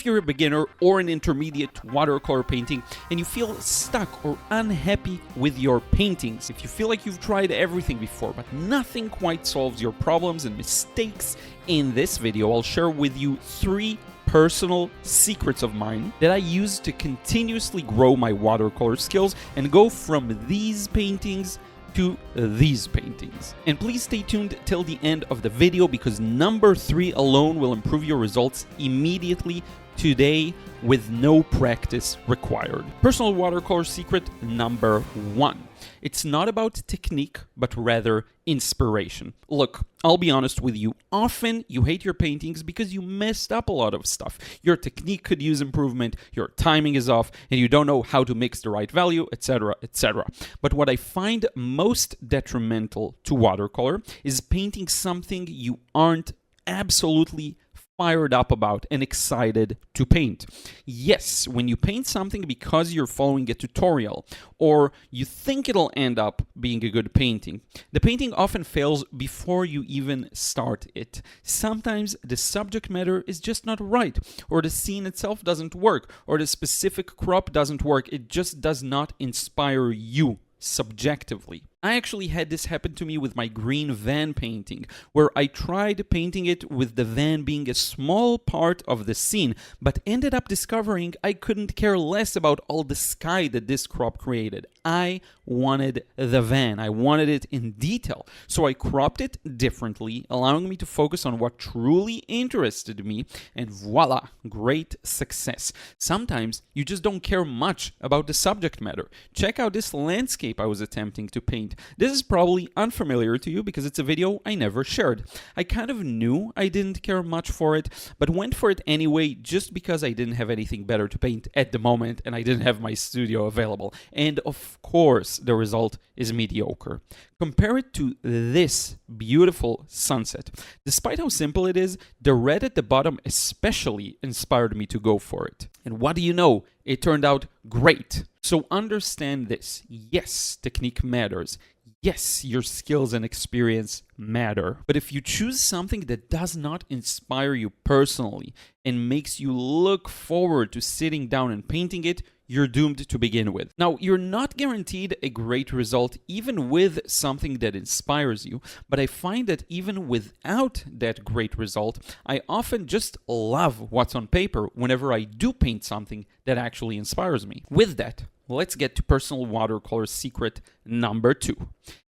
you're a beginner or an intermediate to watercolor painting and you feel stuck or unhappy with your paintings, if you feel like you've tried everything before but nothing quite solves your problems and mistakes, in this video I'll share with you 3 personal secrets of mine that I use to continuously grow my watercolor skills and go from these paintings to these paintings. And please stay tuned till the end of the video because number 3 alone will improve your results immediately today with no practice required. Personal watercolor secret number 1. It's not about technique, but rather inspiration. Look, I'll be honest with you, often you hate your paintings because you messed up a lot of stuff. Your technique could use improvement, your timing is off, and you don't know how to mix the right value, etc., etc. But what I find most detrimental to watercolor is painting something you aren't absolutely fired up about and excited to paint. Yes, when you paint something because you're following a tutorial or you think it'll end up being a good painting, the painting often fails before you even start it. Sometimes the subject matter is just not right, or the scene itself doesn't work, or the specific crop doesn't work. It just does not inspire you subjectively. I actually had this happen to me with my green van painting, where I tried painting it with the van being a small part of the scene, but ended up discovering I couldn't care less about all the sky that this crop created. I wanted the van. I wanted it in detail. So I cropped it differently, allowing me to focus on what truly interested me, and voila, great success. Sometimes you just don't care much about the subject matter. Check out this landscape I was attempting to paint. This is probably unfamiliar to you because it's a video I never shared. I kind of knew I didn't care much for it, but went for it anyway just because I didn't have anything better to paint at the moment and I didn't have my studio available. And of course, the result is mediocre. Compare it to this beautiful sunset. Despite how simple it is, the red at the bottom especially inspired me to go for it. And what do you know? It turned out great. So understand this. Yes, technique matters. Yes, your skills and experience matter. But if you choose something that does not inspire you personally and makes you look forward to sitting down and painting it, you're doomed to begin with. Now, you're not guaranteed a great result even with something that inspires you, but I find that even without that great result, I often just love what's on paper whenever I do paint something that actually inspires me. With that, let's get to personal watercolor secret number 2.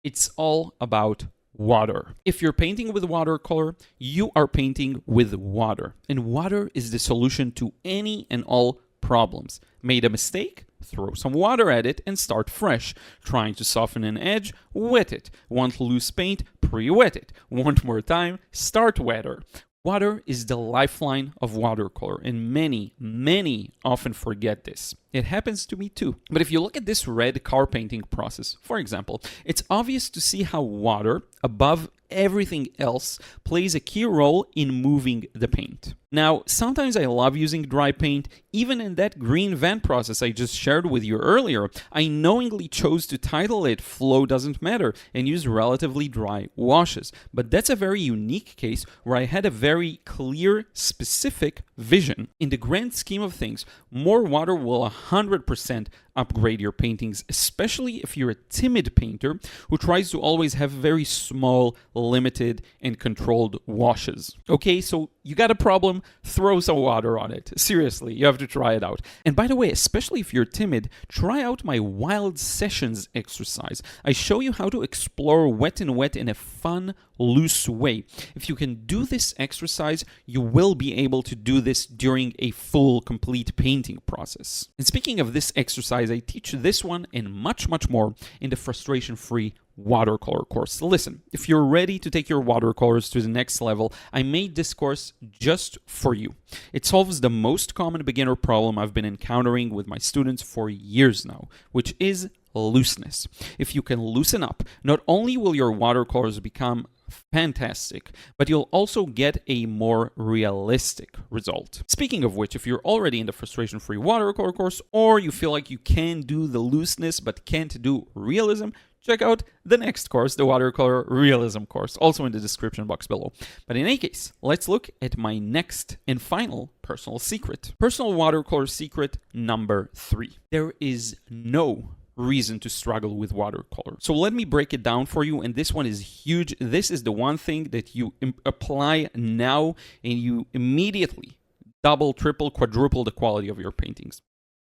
It's all about water. If you're painting with watercolor, you are painting with water. And water is the solution to any and all problems. Made a mistake? Throw some water at it and start fresh. Trying to soften an edge? Wet it. Want loose paint? Pre-wet it. Want more time? Start wetter. Water is the lifeline of watercolor, and many often forget this. It happens to me too. But if you look at this red car painting process, for example, it's obvious to see how water, above everything else, plays a key role in moving the paint. Now, sometimes I love using dry paint. Even in that green van process I just shared with you earlier, I knowingly chose to title it Flow Doesn't Matter and use relatively dry washes. But that's a very unique case where I had a very clear, specific vision. In the grand scheme of things, more water will 100% upgrade your paintings, especially if you're a timid painter who tries to always have very small, limited, and controlled washes. Okay, so you got a problem, throw some water on it. Seriously, you have to try it out. And by the way, especially if you're timid, try out my Wild Sessions exercise. I show you how to explore wet and wet in a fun, loose way. If you can do this exercise, you will be able to do this during a full, complete painting process. And speaking of this exercise, I teach this one and much more in the frustration-free watercolor course. Listen, if you're ready to take your watercolors to the next level, I made this course just for you. It solves the most common beginner problem I've been encountering with my students for years now, which is looseness. If you can loosen up, not only will your watercolors become fantastic, but you'll also get a more realistic result. Speaking of which, if you're already in the frustration-free watercolor course, or you feel like you can do the looseness but can't do realism, check out the next course, the Watercolor Realism course, also in the description box below. But in any case, let's look at my next and final personal secret. Personal watercolor secret number 3. There is no reason to struggle with watercolor. So let me break it down for you, and this one is huge. This is the one thing that you apply now and you immediately double, triple, quadruple the quality of your paintings.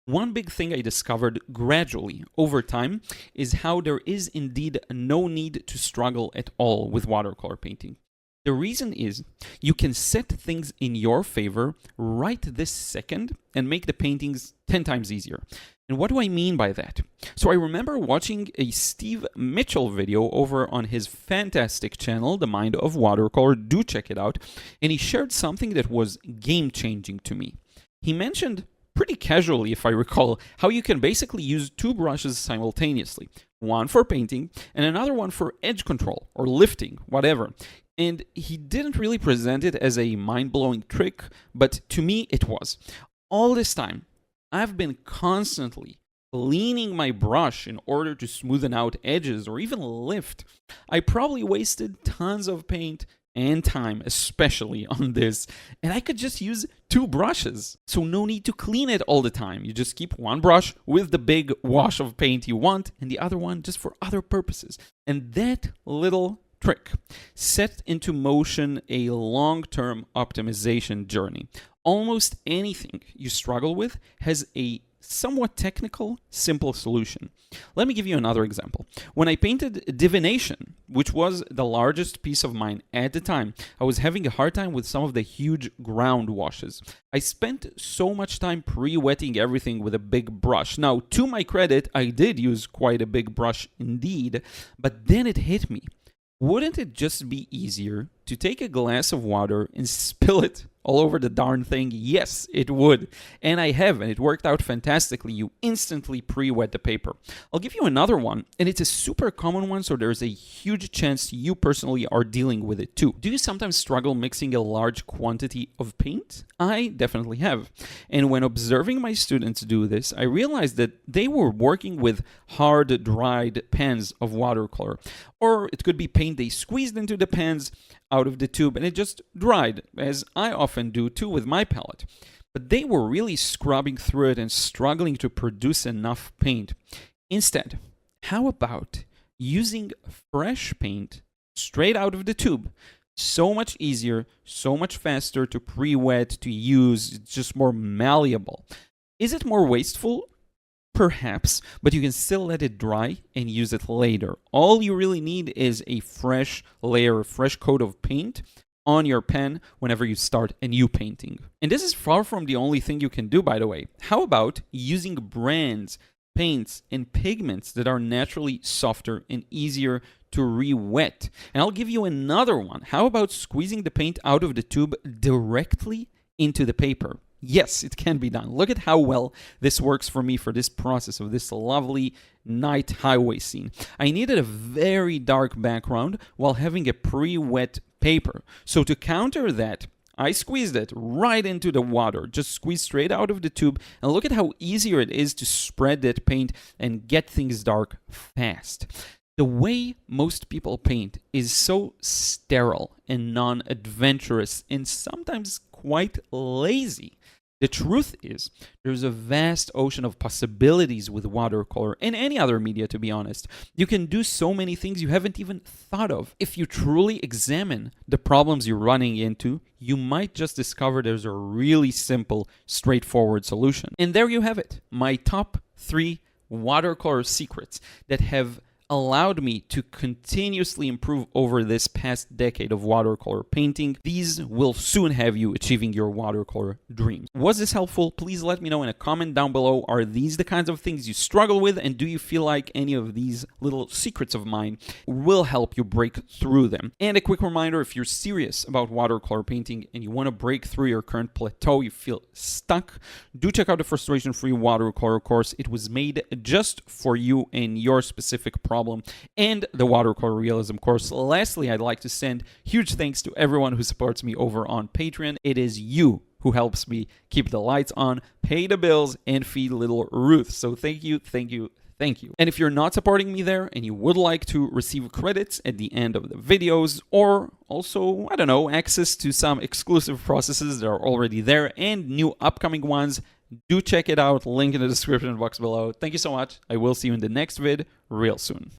One big thing I discovered gradually over time is how there is indeed no need to struggle at all with watercolor painting. The reason is you can set things in your favor right this second and make the paintings 10 times easier. And what do I mean by that? So I remember watching a Steve Mitchell video over on his fantastic channel, The Mind of Watercolor. Do check it out. And he shared something that was game-changing to me. He mentioned pretty casually, if I recall, how you can basically use 2 brushes simultaneously. One for painting and another one for edge control or lifting, whatever. And he didn't really present it as a mind-blowing trick, but to me it was. All this time, I've been constantly cleaning my brush in order to smoothen out edges or even lift. I probably wasted tons of paint and time, especially on this, and I could just use 2 brushes. So no need to clean it all the time. You just keep one brush with the big wash of paint you want and the other one just for other purposes. And that little trick set into motion a long-term optimization journey. Almost anything you struggle with has a somewhat technical, simple solution. Let me give you another example. When I painted Divination, which was the largest piece of mine at the time, I was having a hard time with some of the huge ground washes. I spent so much time pre-wetting everything with a big brush. Now, to my credit, I did use quite a big brush indeed, but then it hit me. Wouldn't it just be easier to take a glass of water and spill it all over the darn thing? Yes, it would. And I have, and it worked out fantastically. You instantly pre-wet the paper. I'll give you another one, and it's a super common one, so there's a huge chance you personally are dealing with it too. Do you sometimes struggle mixing a large quantity of paint? I definitely have. And when observing my students do this, I realized that they were working with hard, dried pans of watercolor. Or it could be paint they squeezed into the pans out of the tube and it just dried, as I often do too with my palette. But they were really scrubbing through it and struggling to produce enough paint. Instead, how about using fresh paint straight out of the tube? So much easier, so much faster to pre-wet, to use, it's just more malleable. Is it more wasteful? Perhaps, but you can still let it dry and use it later. All you really need is a fresh layer, a fresh coat of paint on your pen whenever you start a new painting. And this is far from the only thing you can do, by the way. How about using brands, paints, and pigments that are naturally softer and easier to re-wet? And I'll give you another one. How about squeezing the paint out of the tube directly into the paper? Yes, it can be done. Look at how well this works for me for this process of this lovely night highway scene. I needed a very dark background while having a pre-wet paper. So to counter that, I squeezed it right into the water, just squeezed straight out of the tube, and look at how easier it is to spread that paint and get things dark fast. The way most people paint is so sterile and non-adventurous and sometimes quite lazy. The truth is, there's a vast ocean of possibilities with watercolor and any other media, to be honest. You can do so many things you haven't even thought of. If you truly examine the problems you're running into, you might just discover there's a really simple, straightforward solution. And there you have it, my top 3 watercolor secrets that have allowed me to continuously improve over this past decade of watercolor painting. These will soon have you achieving your watercolor dreams. Was this helpful? Please let me know in a comment down below. Are these the kinds of things you struggle with? And do you feel like any of these little secrets of mine will help you break through them? And a quick reminder, if you're serious about watercolor painting and you want to break through your current plateau, you feel stuck, do check out the frustration-free watercolor course. It was made just for you and your specific problem, and the Watercolor Realism course. Lastly, I'd like to send huge thanks to everyone who supports me over on Patreon. It is you who helps me keep the lights on, pay the bills, and feed little Ruth. So thank you, thank you, Thank you. And if you're not supporting me there and you would like to receive credits at the end of the videos, or also, I don't know, access to some exclusive processes that are already there and new upcoming ones, do check it out. Link in the description box below. Thank you so much. I will see you in the next vid real soon.